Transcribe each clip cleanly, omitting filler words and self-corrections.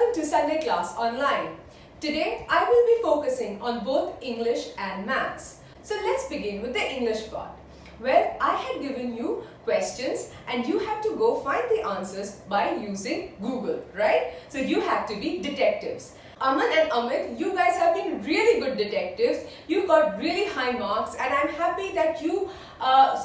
Welcome to Sunday Class Online. Today I will be focusing on both English and Maths. So let's begin with the English part. Well, I had given you questions and you had to go find the answers by using Google, right? So you had to be detectives. Aman and Amit, you guys have been really good detectives. You got really high marks and I'm happy that you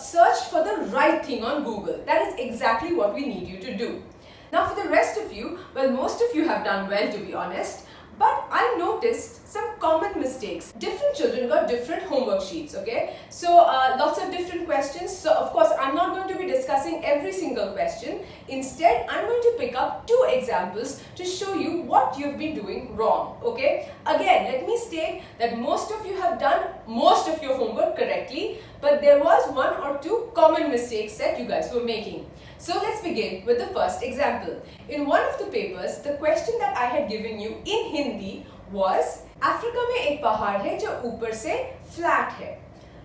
searched for the right thing on Google. That is exactly what we need you to do. Now for the rest of you, well, most of you have done well, to be honest. But I noticed some common mistakes. Different children got different homework sheets, okay? So lots of different questions. So of course, I'm not going to be discussing every single question. Instead, I'm going to pick up 2 examples to show you what you've been doing wrong, okay? Again, let me state that most of you have done most of your homework correctly, but there was 1 or 2 common mistakes that you guys were making. So let's begin with the first example. In one of the papers, the question that I had given you in Hindi was, Africa में एक पहाड़ है जो ऊपर से flat है.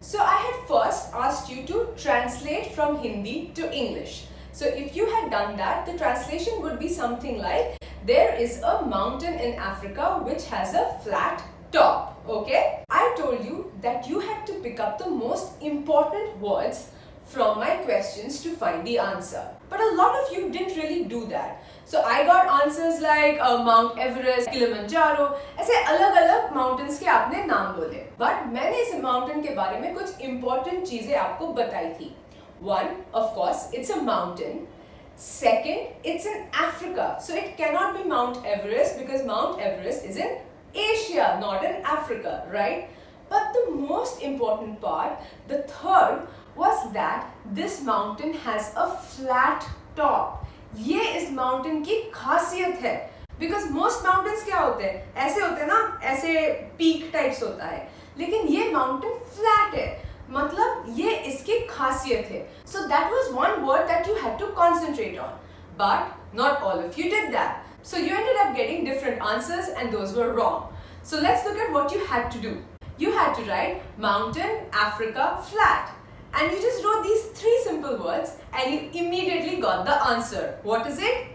So I had first asked you to translate from Hindi to English. So if you had done that, the translation would be something like, there is a mountain in Africa which has a flat top. Okay? I told you that you had to pick up the most important words from my questions to find the answer. But a lot of you didn't really do that. So I got answers like Mount Everest, Kilimanjaro, ऐसे अलग-अलग mountains के आपने नाम बोले. But मैंने इस mountain के बारे में कुछ important चीजें आपको बताई थी. One, of course, it's a mountain. Second, it's in Africa. So it cannot be Mount Everest because Mount Everest is in Asia, not in Africa, right? But the most important part, the third, was that this mountain has a flat top. ये इस mountain की खासियत है. Because most mountains क्या होते हैं? ऐसे होते हैं ना, ऐसे peak types होता है. लेकिन ये mountain flat है. मतलब ये इसकी खासियत है. So that was one word that you had to concentrate on. But not all of you did that. So you ended up getting different answers and those were wrong. So let's look at what you had to do. You had to write mountain, Africa, flat. And you just wrote these 3 simple words and you immediately got the answer. What is it?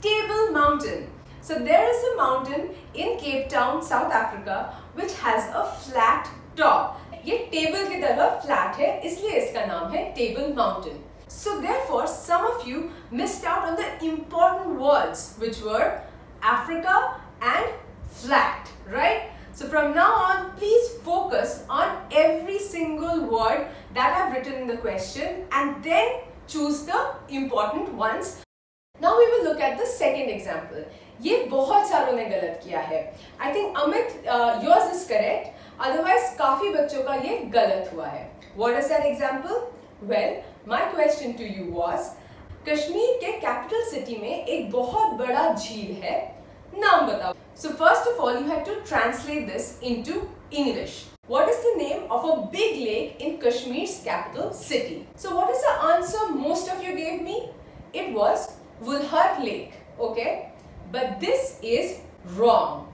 Table Mountain. So there is a mountain in Cape Town, South Africa, which has a flat top. ये table की तरह flat है, इसलिए इसका नाम है Table Mountain. So therefore, some of you missed out on the important words, which were Africa and flat, right? So from now on, please focus on every single word that I've written in the question and then choose the important ones. Now we will look at the second example. ये बहुत सारों ने गलत किया है. I think Amit, yours is correct. Otherwise, काफी बच्चों का ये गलत हुआ है. What is that example? Well, my question to you was, Kashmir के capital city में एक बहुत बड़ा झील है. नाम बताओ. So first of all, you had to translate this into English. What is the name of a big lake in Kashmir's capital city? So what is the answer most of you gave me? It was Wulhar Lake, okay? But this is wrong.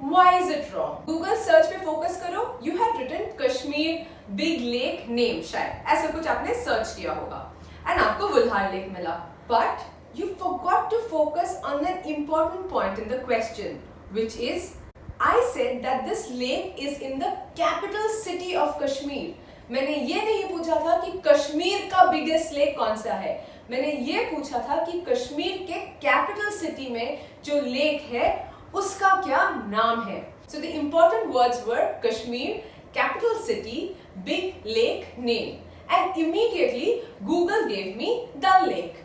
Why is it wrong? Google search पे focus करो. You had written Kashmir big lake name शायद. ऐसा कुछ आपने search किया होगा. And आपको Wulhar Lake मिला. But you forgot to focus on an important point in the question, which is, I said that this lake is in the capital city of Kashmir. मैंने ये नहीं पूछा था कि कश्मीर का biggest lake कौन सा है. मैंने ये पूछा था कि कश्मीर के capital city में जो lake है, उसका क्या नाम है. So the important words were Kashmir, capital city, big lake name. And immediately Google gave me Dal Lake.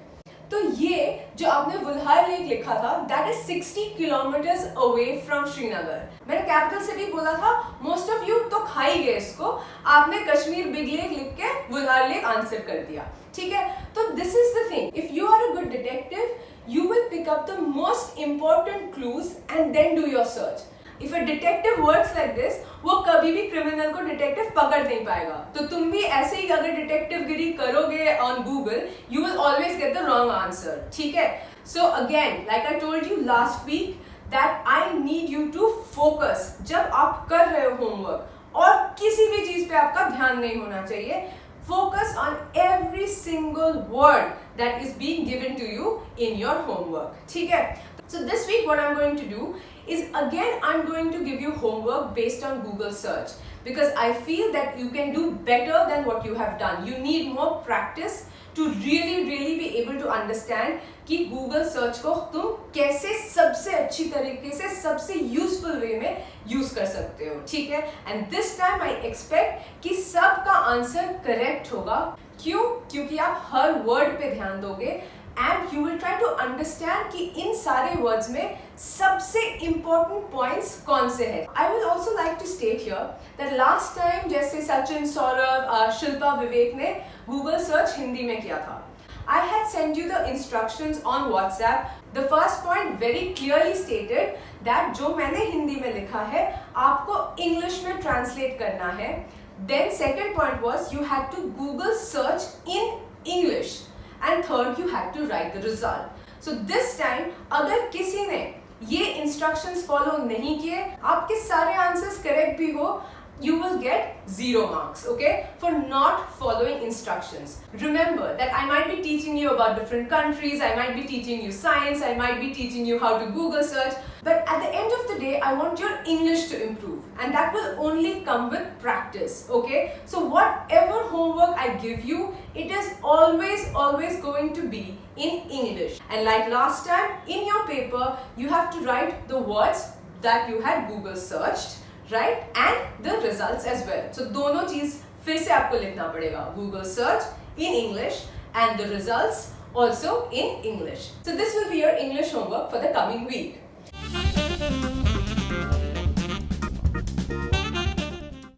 तो ये जो आपने वुल्हार लेक लिखा था, that is 60 kilometers away from Srinagar. मैंने कैपिटल सिटी बोला था, most of you तो खा ही गए इसको. आपने कश्मीर बिग लेक लिख के वुल्हार लेक आंसर कर दिया. ठीक है? तो this is the thing. If you are a good detective, you will pick up the most important clues and then do your search. If a detective works like this, वो कभी भी criminal को detective पकड़ नहीं पाएगा. तो तुम भी ऐसे ही अगर डिटेक्टिव गिरी करोगे on Google, you will always get the wrong answer. ठीक है? So again, like I told you last week, that I need you to focus जब आप कर रहे हो homework और किसी भी चीज पे आपका ध्यान नहीं होना चाहिए. Focus on every single word that is being given to you in your homework. ठीक है? So this week what I'm going to do is again I'm going to give you homework based on Google search, because I feel that you can do better than what you have done. You need more practice to really be able to understand कि Google search को तुम कैसे सबसे अच्छी तरीके से सबसे useful way में use कर सकते हो. ठीक है? And this time I expect कि सबका answer correct होगा. क्यों? क्योंकि आप हर word पे ध्यान दोगे and you will try to understand कि इन सारे words में सबसे important points कौन से हैं. I will also like to state here that last time जैसे सचिन, सौरभ, शिल्पा, विवेक ने Google search हिंदी में किया था. I had sent you the instructions on WhatsApp. The first point very clearly stated that जो मैंने हिंदी में लिखा है आपको English में translate करना है. Then second point was you had to Google search in English. And third, you had to write the result. So this time, अगर किसी ने ये instructions follow नहीं किए, आपके सारे answers correct भी हो, you will get 0 marks, okay, for not following instructions. Remember that I might be teaching you about different countries, I might be teaching you science, I might be teaching you how to Google search, but at the end of the day, I want your English to improve, and that will only come with practice, okay? So whatever homework I give you, it is always going to be in English. And like last time, in your paper, you have to write the words that you had Google searched, right, and the results as well. So दोनों चीज फिर से आपको लिखना पड़ेगा. Google search in English and the results also in English. So this will be your English homework for the coming week.